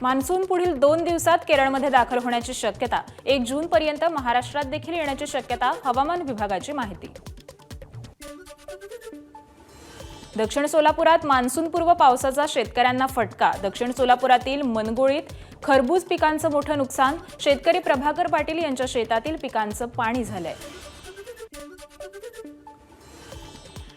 Monsoon पुढील 2 दिवसात केरळमध्ये दाखल होण्याची शक्यता। 1 जून पर्यंत महाराष्ट्रात देखील येण्याची शक्यता, हवामान विभागाची माहिती। दक्षिण सोलापुरात मान्सूनपूर्व पावसाचा शेतकऱ्यांना फटका। दक्षिण सोलापुरातील मनगोळीत खरबूज पिकांचं मोठं नुकसान। शेतकरी प्रभाकर पाटील यांच्या शेतातील पिकांचं पाणी झालंय।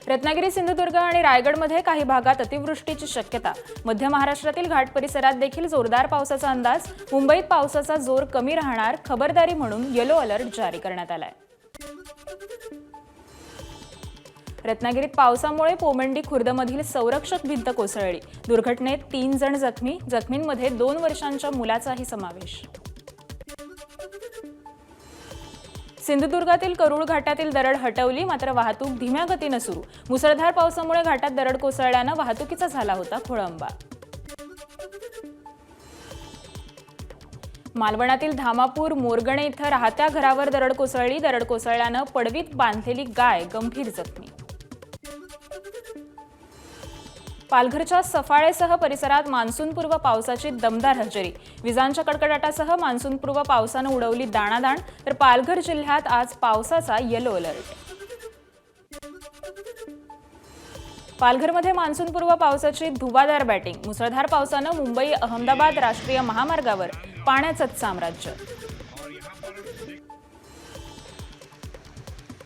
रत्नागिरी, सिंधुदुर्ग आणि रायगडमध्ये काही भागात अतिवृष्टीची शक्यता। मध्य महाराष्ट्रातील घाट परिसरात देखील जोरदार पावसाचा अंदाज। मुंबईत पावसाचा जोर कमी राहणार, खबरदारी म्हणून येलो अलर्ट जारी करण्यात आलाय। रत्नागिरीत पावसामुळे पोमेंडी खुर्दमधील संरक्षक भिंत कोसळली। दुर्घटनेत 3 जण जखमी, जखमींमध्ये 2 वर्षांच्या मुलाचाही समावेश। सिंधुदुर्गातील करूळ घाटातील दरड हटवली, मात्र वाहतूक धीम्या गतीनं सुरू। मुसळधार पावसामुळे घाटात दरड कोसळल्यानं वाहतुकीचा झाला होता खोळंबा। मालवणातील धामापूर मोरगणे इथं राहत्या घरावर दरड कोसळली। दरड कोसळल्यानं पडवीत बांधलेली गाय गंभीर जखमी। पालघरच्या सफाळेसह परिसरात मान्सूनपूर्व पावसाची दमदार हजेरी। विजांच्या कडकडाटासह मान्सूनपूर्व पावसानं उडवली दाणादाण, तर पालघर जिल्ह्यात आज पावसाचा येलो अलर्ट। पालघरमध्ये मान्सूनपूर्व पावसाची धुवाधार बॅटिंग। मुसळधार पावसानं मुंबई अहमदाबाद राष्ट्रीय महामार्गावर पाण्याचंच साम्राज्य।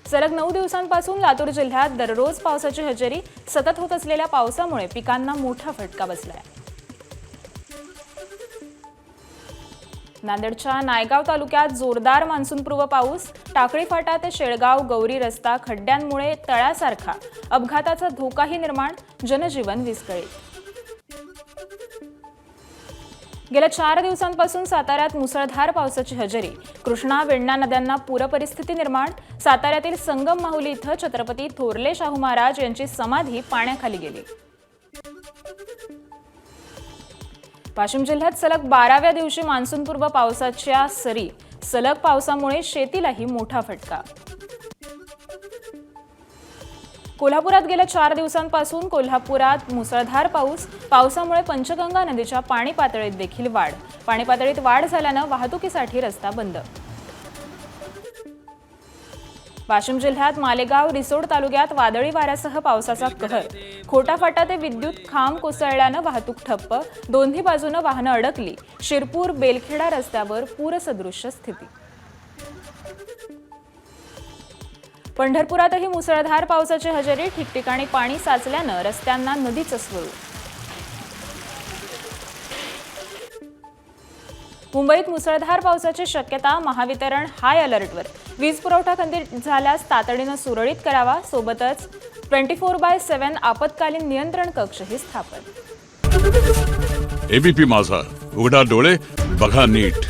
सलग 9 दिवसांपासून लातूर जिल्ह्यात दररोज पावसाची हजेरी। सतत होत असलेल्या पावसामुळे पिकांना मोठा फटका बसलाय। नांदेडच्या नायगाव तालुक्यात जोरदार मान्सूनपूर्व पाऊस। टाकळी फाटा ते शेळगाव गौरी रस्ता खड्ड्यांमुळे तळ्यासारखा, अपघाताचा धोकाही निर्माण, जनजीवन विस्कळीत। गेल्या 4 दिवसांपासून साताऱ्यात मुसळधार पावसाची हजेरी। कृष्णा, वेण्णा नद्यांना पूरपरिस्थिती निर्माण। साताऱ्यातील संगम माहुली इथं छत्रपती थोरले शाहू महाराज यांची समाधी पाण्याखाली गेली। वाशिम जिल्ह्यात सलग 12व्या दिवशी मान्सूनपूर्व पावसाच्या सरी। सलग पावसामुळे शेतीलाही मोठा फटका। कोल्हापुरात गेल्या 4 दिवसांपासून कोल्हापुरात मुसळधार पाऊस। पावसामुळे पंचगंगा नदीच्या पाणी पातळीत देखील वाढ। पाणी पातळीत वाढ झाल्यानं वाहतुकीसाठी रस्ता बंद। वाशिम जिल्ह्यात मालेगाव, रिसोड तालुक्यात वादळी वाऱ्यासह पावसाचा कहर। खोटा फाटा ते विद्युत खांब कोसळल्यानं वाहतूक ठप्प। दोन्ही बाजूनं वाहनं अडकली। शिरपूर बेलखेडा रस्त्यावर पूरसदृश्य स्थिती। पंढरपुरातही मुसळधार पावसाची हजेरी। ठिकठिकाणी पाणी साचल्यानं रस्त्यांना नदीचं स्वरूप। मुंबईत मुसळधार पावसाची शक्यता। महावितरण हाय अलर्टवर। वीज पुरवठा खंडित झाल्यास तातडीनं सुरळीत करावा। सोबतच 24/7 आपत्कालीन नियंत्रण कक्षही स्थापन। एबीपी माझा, उघडा डोळे बघा नीट।